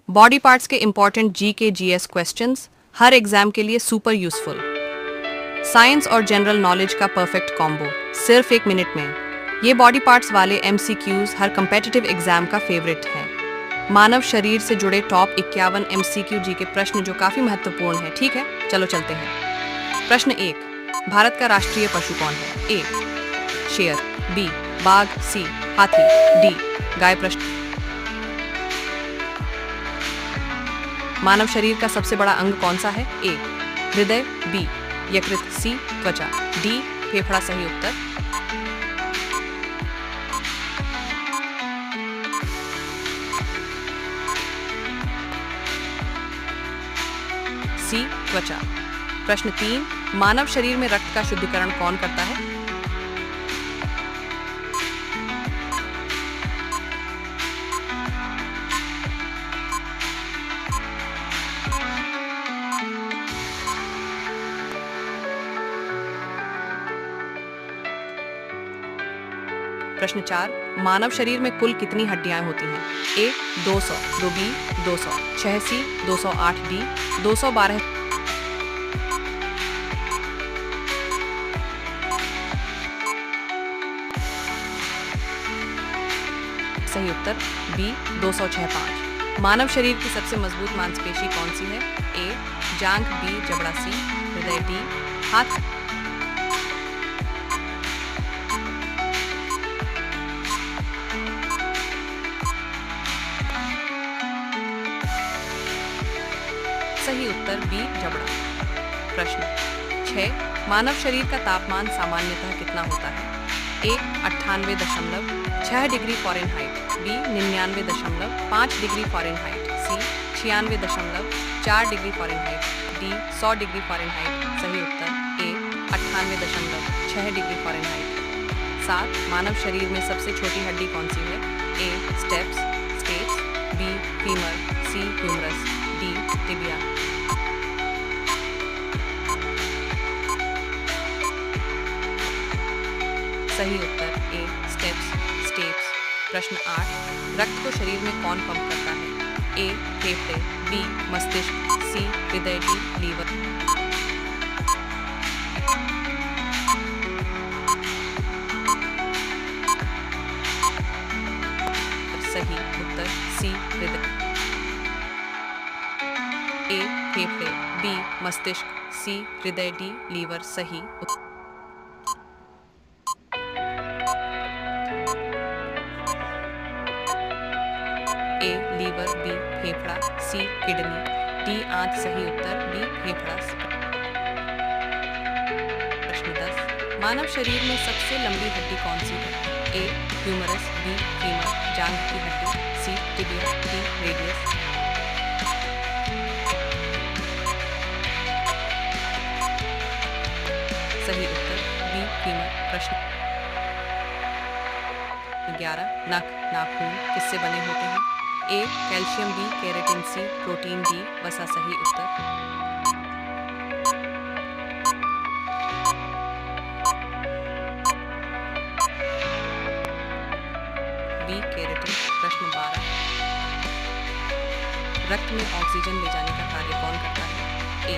Body parts के important जी के GS questions हर exam के लिए सुपर यूजफुल। साइंस और जनरल नॉलेज का परफेक्ट कॉम्बो सिर्फ 1 मिनट में। ये बॉडी पार्ट्स वाले एमसीक्यूज हर कम्पिटिटिव एग्जाम का फेवरेट है। मानव शरीर से जुड़े टॉप 51 एमसीक्यू जी के प्रश्न जो काफी महत्वपूर्ण है। ठीक है, चलो चलते हैं। प्रश्न 1, भारत का राष्ट्रीय पशु कौन है? ए शेर, बी बाघ, सी हाथी, डी गाय। प्रश्न, मानव शरीर का सबसे बड़ा अंग कौन सा है? ए हृदय, बी यकृत, सी त्वचा, डी फेफड़ा। सही उत्तर सी त्वचा। प्रश्न 3, मानव शरीर में रक्त का शुद्धिकरण कौन करता है? प्रश्न 4, मानव शरीर में कुल कितनी हड्डियां होती हैं? ए 200, 2 बी 200, 6 सी 208, डी 212। सही उत्तर बी 206। मानव शरीर की सबसे मजबूत मांसपेशी कौन सी है? ए जांघ, बी जबड़ा, सी हृदय, डी हाथ। सही उत्तर बी जबड़ा। प्रश्न 6, मानव शरीर का तापमान सामान्यतः कितना होता है? A 98.6 degree Fahrenheit, B 99.5 degree Fahrenheit, C 96.4 degree Fahrenheit, D 100 degree Fahrenheit. सही उत्तर ए 98.6 डिग्री फ़ारेनहाइट। 7, मानव शरीर में सबसे छोटी हड्डी कौन सी है? ए स्टेप्स, बी फीमर, सी ह्यूमरस, डी टिबिया। सही उत्तर ए स्टेप्स। प्रश्न 8, रक्त को शरीर में कौन पंप करता है? ए फेफड़े, बी मस्तिष्क, सी हृदय, डी लीवर। सही उत्तर सी हृदय। ए फेफड़े, बी मस्तिष्क, सी हृदय, डी लीवर। सही उत्तर ए लीवर, बी फेफड़ा, सी किडनी, डी आंत। सही उत्तर डी फेफड़ा। प्रश्न 10, मानव शरीर में सबसे लंबी हड्डी कौन सी है? ए ह्यूमरस, बी फीमर, जांघ की हड्डी, सी टिबिया, डी रेडियस। सही उत्तर बी फीमर। प्रश्न 11, नख नाखून किससे बने होते हैं? A calcium, B keratin, C protein, D वसा। सही उत्तर बी केराटिन। प्रश्न 12, रक्त में ऑक्सीजन ले जाने का कार्य कौन करता है? ए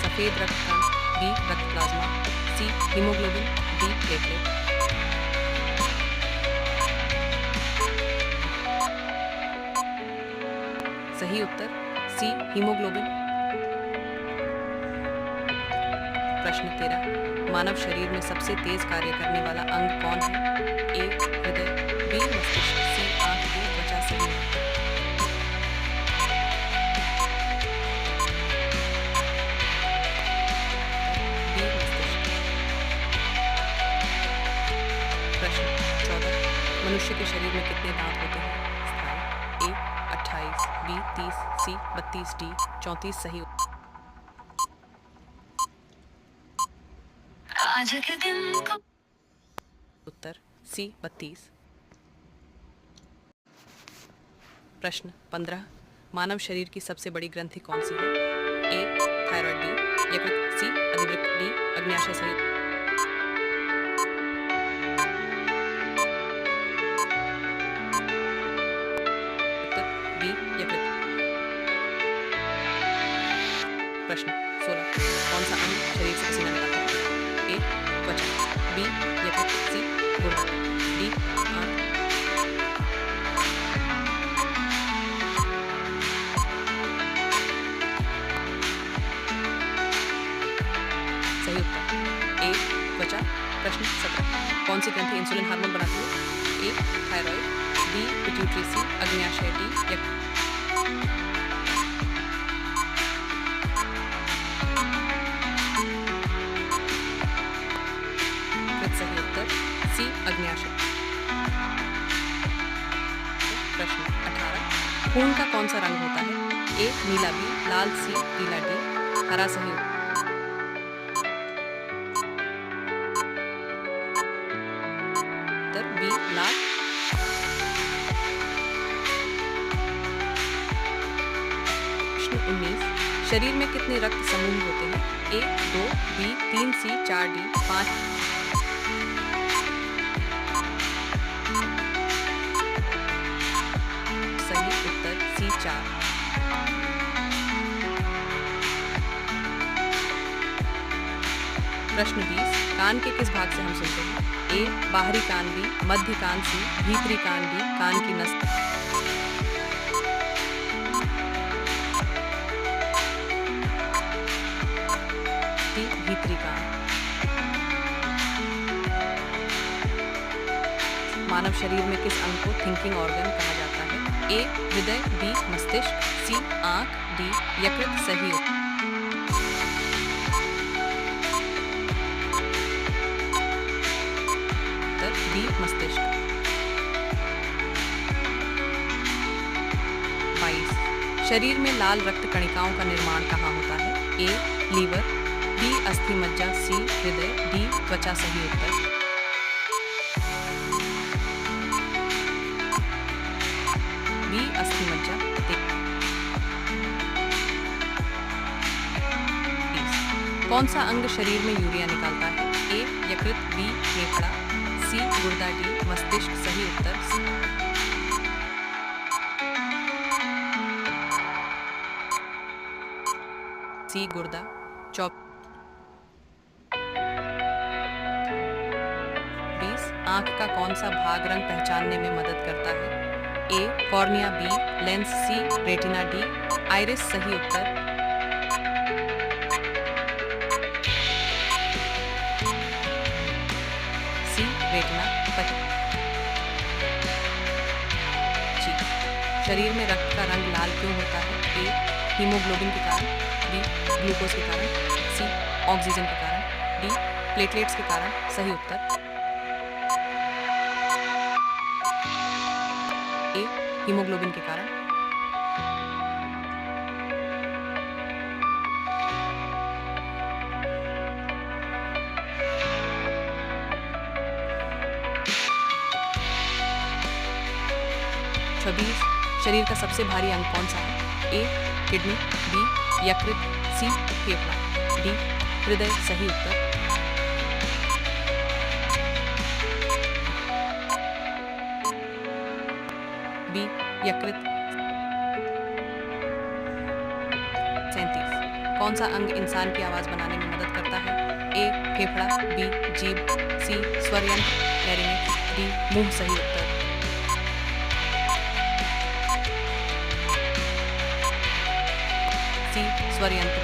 सफेद रक्त कण, बी रक्त प्लाज्मा, सी हीमोग्लोबिन, डी प्लेटलेट। सही उत्तर सी हीमोग्लोबिन। प्रश्न 13, मानव शरीर में सबसे तेज कार्य करने वाला अंग कौन है? ए हृदय, बी मस्तिष्क, सी आंख, डी त्वचा। सही बी मस्तिष्क। प्रश्न 14, मनुष्य के शरीर में कितने दांत होते हैं? स्थायी, ए 28, बी 30, सी 32, डी 34। सही आज के दिन को उत्तर सी 32। प्रश्न 15, मानव शरीर की सबसे बड़ी ग्रंथि कौन सी है? ए थायराइड, बी यकृत, सी अधिवृक्क, डी अग्न्याशय। सही प्रश्न 16 कौन सा अंग शरीर से पसीना निकालता है? ए त्वचा, बी यकृत, सी गुर्दा, डी आंख। सही उत्तर ए त्वचा। प्रश्न 17 कौन सी ग्रंथि इंसुलिन हार्मोन बनाती है? ए थायराइड, बी पिट्यूटरी, सी अग्न्याशय, डी यकृत। सही उत्तर सी अग्न्याशय। प्रश्न 18 खून का कौन सा रंग होता है? ए नीला, बी लाल, सी पीला, डी हरा। सही उत्तर बी लाल। प्रश्न 19 शरीर में कितने रक्त समूह होते हैं? ए 2, बी 3, सी 4, डी 5। सही उत्तर सी 4। प्रश्न 20 कान के किस भाग से हम सुनते हैं? ए बाहरी कान, बी मध्य कान, सी भीतरी कान, डी कान की नस। डी भीतरी कान। मानव शरीर में किस अंग को थिंकिंग ऑर्गन कहा जाता है? ए हृदय, बी मस्तिष्क, सी आंख, डी यकृत। सही उत्तर बी मस्तिष्क। 22 शरीर में लाल रक्त कणिकाओं का निर्माण कहाँ होता है? ए लीवर, बी अस्थि मज्जा, सी हृदय, डी त्वचा। सही उत्तर बी अस्थि मज्जा। कौन सा अंग शरीर में यूरिया निकालता है? ए यकृत, बी फेफड़ा, सी गुर्दा, डी मस्तिष्क। सही उत्तर सी गुर्दा। 20 आंख का कौन सा भाग रंग पहचानने में मदद करता है? ए कॉर्निया, बी लेंस, सी रेटिना, डी आइरिस। सही उत्तर सी रेटिना। शरीर में रक्त का रंग लाल क्यों होता है? ए हीमोग्लोबिन के कारण, बी ग्लूकोज के कारण, सी ऑक्सीजन के कारण, डी प्लेटलेट्स के कारण। सही उत्तर ए हीमोग्लोबिन के कारण। शरीर का सबसे भारी अंग कौन सा है? ए किडनी, बी यकृत, सी फेफड़ा, डी हृदय। सही उत्तर बी यकृत। 37 कौन सा अंग इंसान की आवाज बनाने में मदद करता है? ए फेफड़ा, बी जीभ, सी स्वरयंत्र लैरिंक्स, डी मुंह। सही उत्तर सी स्वरयंत्र।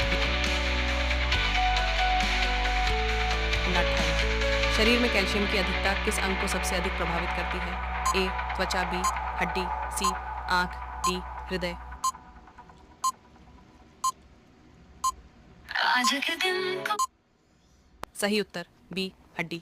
28 शरीर में कैल्शियम की अधिकता किस अंग को सबसे अधिक प्रभावित करती है? ए त्वचा, बी हड्डी, सी आंख, डी हृदय। सही उत्तर बी हड्डी।